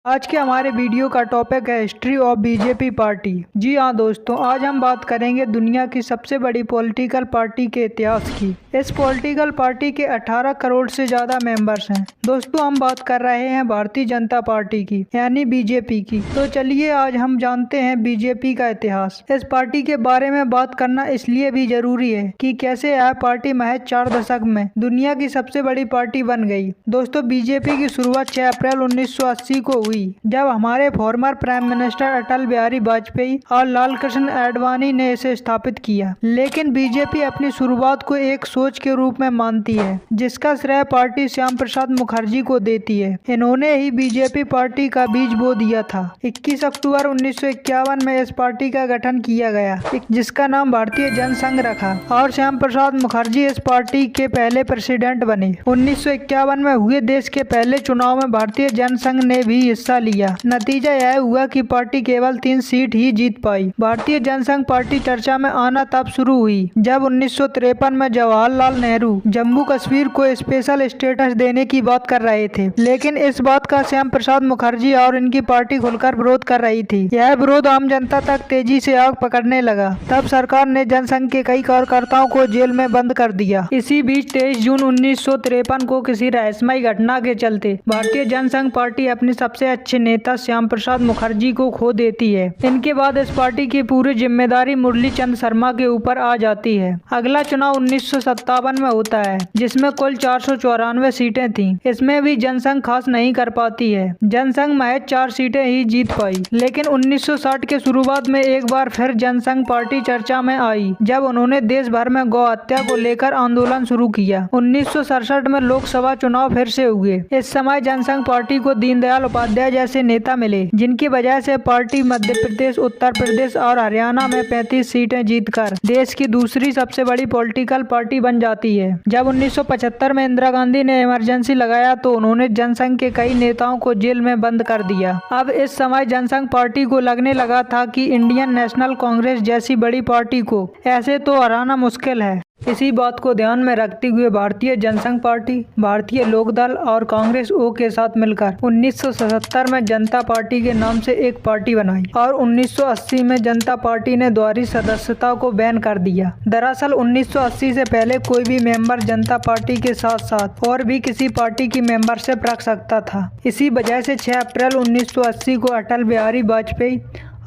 आज के हमारे वीडियो का टॉपिक है हिस्ट्री ऑफ बीजेपी पार्टी। जी हाँ दोस्तों, आज हम बात करेंगे दुनिया की सबसे बड़ी पॉलिटिकल पार्टी के इतिहास की। इस पॉलिटिकल पार्टी के 18 करोड़ से ज़्यादा मेंबर्स हैं। दोस्तों, हम बात कर रहे हैं भारतीय जनता पार्टी की, यानी बीजेपी की। तो चलिए आज हम जानते हैं बीजेपी का इतिहास। इस पार्टी के बारे में बात करना इसलिए भी जरूरी है कि कैसे यह पार्टी महज 4 दशक में दुनिया की सबसे बड़ी पार्टी बन गई। दोस्तों, बीजेपी की शुरुआत 6 अप्रैल 1980 को हुई, जब हमारे former prime minister Atal Bihari Vajpayee और लाल कृष्ण आडवाणी ने इसे स्थापित किया। लेकिन बीजेपी अपनी शुरुआत को एक सोच के रूप में मानती है, जिसका श्रेय पार्टी श्याम प्रसाद मुखर्जी को देती है। इन्होंने ही बीजेपी पार्टी का बीज बो दिया था। 21 अक्टूबर 1951 में इस पार्टी का गठन किया गया, जिसका नाम भारतीय जनसंघ रखा, और श्याम प्रसाद मुखर्जी इस पार्टी के पहले प्रेसिडेंट बने। 1951 में हुए देश के पहले चुनाव में भारतीय जनसंघ ने भी हिस्सा लिया। नतीजा यह हुआ कि पार्टी केवल 3 सीट ही जीत पाई। भारतीय जनसंघ पार्टी चर्चा में आना तब शुरू हुई जब 1953 में जवाहरलाल नेहरू जम्मू कश्मीर को स्पेशल स्टेटस देने की बात कर रहे थे। लेकिन इस बात का श्याम प्रसाद मुखर्जी और इनकी पार्टी खुलकर विरोध कर रही थी। यह विरोध आम जनता तक तेजी से आग पकड़ने लगा। तब सरकार ने जनसंघ के कई कार्यकर्ताओं को जेल में बंद कर दिया। इसी बीच 23 जून 1953 को किसी रहस्यमयी घटना के चलते भारतीय जनसंघ पार्टी अपनी सबसे अच्छे नेता श्याम प्रसाद मुखर्जी को खो देती है। इनके बाद इस पार्टी की पूरी जिम्मेदारी मुरली चंद शर्मा के ऊपर आ जाती है। अगला चुनाव 1957 में होता है, जिसमें कुल 494 सीटें थीं। इसमें भी जनसंघ खास नहीं कर पाती है। जनसंघ महज 4 सीटें ही जीत पाई। लेकिन 1960 के शुरुआत में एक बार फिर जनसंघ पार्टी चर्चा में आई, जब उन्होंने देश भर में गौ हत्या को लेकर आंदोलन शुरू किया। 1967 में लोकसभा चुनाव फिर से हुए। इस समय जनसंघ पार्टी को दीनदयाल उपाध्याय जैसे नेता मिले, जिनकी वजह से पार्टी मध्य प्रदेश, उत्तर प्रदेश और हरियाणा में 35 सीटें जीतकर देश की दूसरी सबसे बड़ी पॉलिटिकल पार्टी बन जाती है। जब 1975 में इंदिरा गांधी ने इमरजेंसी लगाया तो उन्होंने जनसंघ के कई नेताओं को जेल में बंद कर दिया। अब इस समय जनसंघ पार्टी को लगने लगा था कि इंडियन नेशनल कांग्रेस जैसी बड़ी पार्टी को ऐसे तो हराना मुश्किल है। इसी बात को ध्यान में रखते हुए भारतीय जनसंघ पार्टी, भारतीय लोकदल और कांग्रेस ओ के साथ मिलकर 1977 में जनता पार्टी के नाम से एक पार्टी बनाई और 1980 में जनता पार्टी ने द्वारी सदस्यता को बैन कर दिया। दरअसल 1980 से पहले कोई भी मेंबर जनता पार्टी के साथ साथ और भी किसी पार्टी की मेंबरशिप रख सकता था। इसी वजह से 6 अप्रैल 1980 को अटल बिहारी वाजपेयी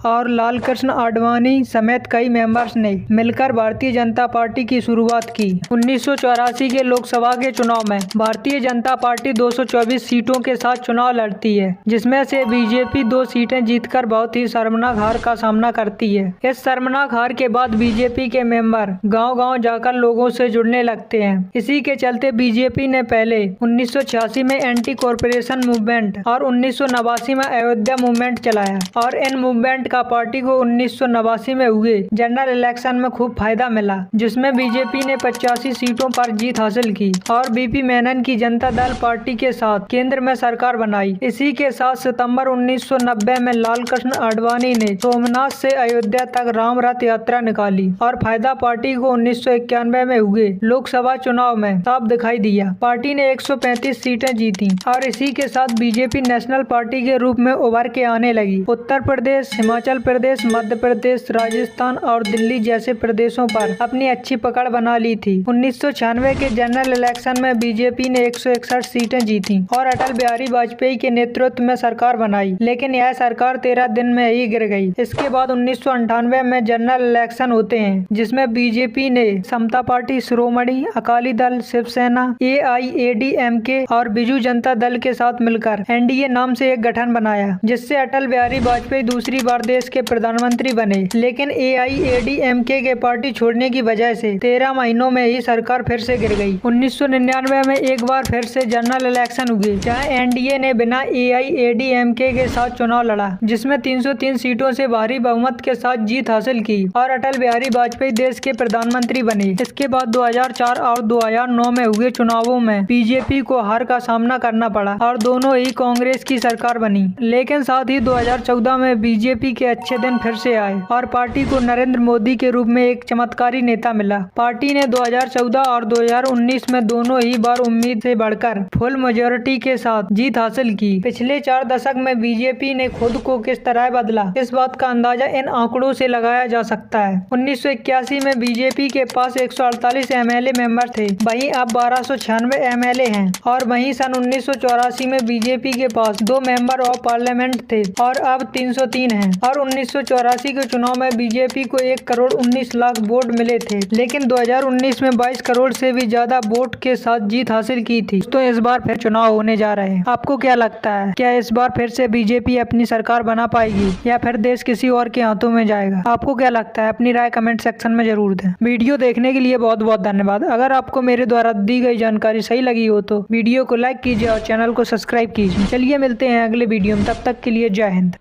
और लाल कृष्ण आडवाणी समेत कई मेंबर्स ने मिलकर भारतीय जनता पार्टी की शुरुआत की। 1984 के लोकसभा के चुनाव में भारतीय जनता पार्टी 224 सीटों के साथ चुनाव लड़ती है, जिसमें से बीजेपी 2 सीटें जीतकर बहुत ही शर्मनाक हार का सामना करती है। इस शर्मनाक हार के बाद बीजेपी के मेंबर गाँव-गाँव जाकर लोगों से जुड़ने लगते हैं। इसी के चलते बीजेपी ने पहले 1986 में एंटी कॉरपोरेशन मूवमेंट और 1989 में अयोध्या मूवमेंट चलाया, और इन मूवमेंट का पार्टी को 1989 में हुए जनरल इलेक्शन में खूब फायदा मिला, जिसमें बीजेपी ने 85 सीटों पर जीत हासिल की और बीपी मेनन की जनता दल पार्टी के साथ केंद्र में सरकार बनाई। इसी के साथ सितंबर 1990 में लाल कृष्ण आडवाणी ने सोमनाथ से अयोध्या तक राम रथ यात्रा निकाली और फायदा पार्टी को 1991 में हुए लोकसभा चुनाव में साफ दिखाई दिया। पार्टी ने 135 सीटें जीती और इसी के साथ बीजेपी नेशनल पार्टी के रूप में उभर के आने लगी। उत्तर प्रदेश, हिमाचल प्रदेश, मध्य प्रदेश, राजस्थान और दिल्ली जैसे प्रदेशों पर अपनी अच्छी पकड़ बना ली थी। 1996 के जनरल इलेक्शन में बीजेपी ने 161 सीटें जीती और अटल बिहारी वाजपेयी के नेतृत्व में सरकार बनाई, लेकिन यह सरकार 13 दिन में ही गिर गई। इसके बाद 1998 में जनरल इलेक्शन होते हैं, जिसमें बीजेपी ने समता पार्टी, श्रोमणी अकाली दल, शिवसेना, AIADMK और बीजू जनता दल के साथ मिलकर NDA नाम से एक गठन बनाया, जिससे अटल बिहारी वाजपेयी दूसरी बार देश के प्रधानमंत्री बने। लेकिन AIADMK के पार्टी छोड़ने की वजह से 13 महीनों में ही सरकार फिर से गिर गई। 1999 में एक बार फिर से जनरल इलेक्शन हुए, जहां NDA ने बिना AIADMK के साथ चुनाव लड़ा, जिसमें 303 सीटों से भारी बहुमत के साथ जीत हासिल की और अटल बिहारी वाजपेयी देश के प्रधानमंत्री बने। इसके बाद 2004 और 2009 में हुए चुनावों में बीजेपी को हार का सामना करना पड़ा और दोनों ही कांग्रेस की सरकार बनी। लेकिन साथ ही 2014 में बीजेपी के के अच्छे दिन फिर से आए और पार्टी को नरेंद्र मोदी के रूप में एक चमत्कारी नेता मिला। पार्टी ने 2014 और 2019 में दोनों ही बार उम्मीद से बढ़कर फुल मेजोरिटी के साथ जीत हासिल की। पिछले 4 दशक में बीजेपी ने खुद को किस तरह बदला, इस बात का अंदाजा इन आंकड़ों से लगाया जा सकता है। 1981 में बीजेपी के पास 148 एमएलए मेंबर थे, वहीं अब 1296 एमएलए हैं। और वहीं सन 1984 में बीजेपी के पास 2 मेंबर ऑफ पार्लियामेंट थे और अब 303 हैं। और 1984 के चुनाव में बीजेपी को 1 करोड़ 19 लाख वोट मिले थे, लेकिन 2019 में 22 करोड़ से भी ज्यादा वोट के साथ जीत हासिल की थी। तो इस बार फिर चुनाव होने जा रहे हैं। आपको क्या लगता है, क्या इस बार फिर से बीजेपी अपनी सरकार बना पाएगी या फिर देश किसी और के हाथों में जाएगा? आपको क्या लगता है, अपनी राय कमेंट सेक्शन में जरूर दें। वीडियो देखने के लिए बहुत बहुत धन्यवाद। अगर आपको मेरे द्वारा दी गई जानकारी सही लगी हो तो वीडियो को लाइक कीजिए और चैनल को सब्सक्राइब कीजिए। चलिए मिलते हैं अगले वीडियो में, तब तक के लिए जय हिंद।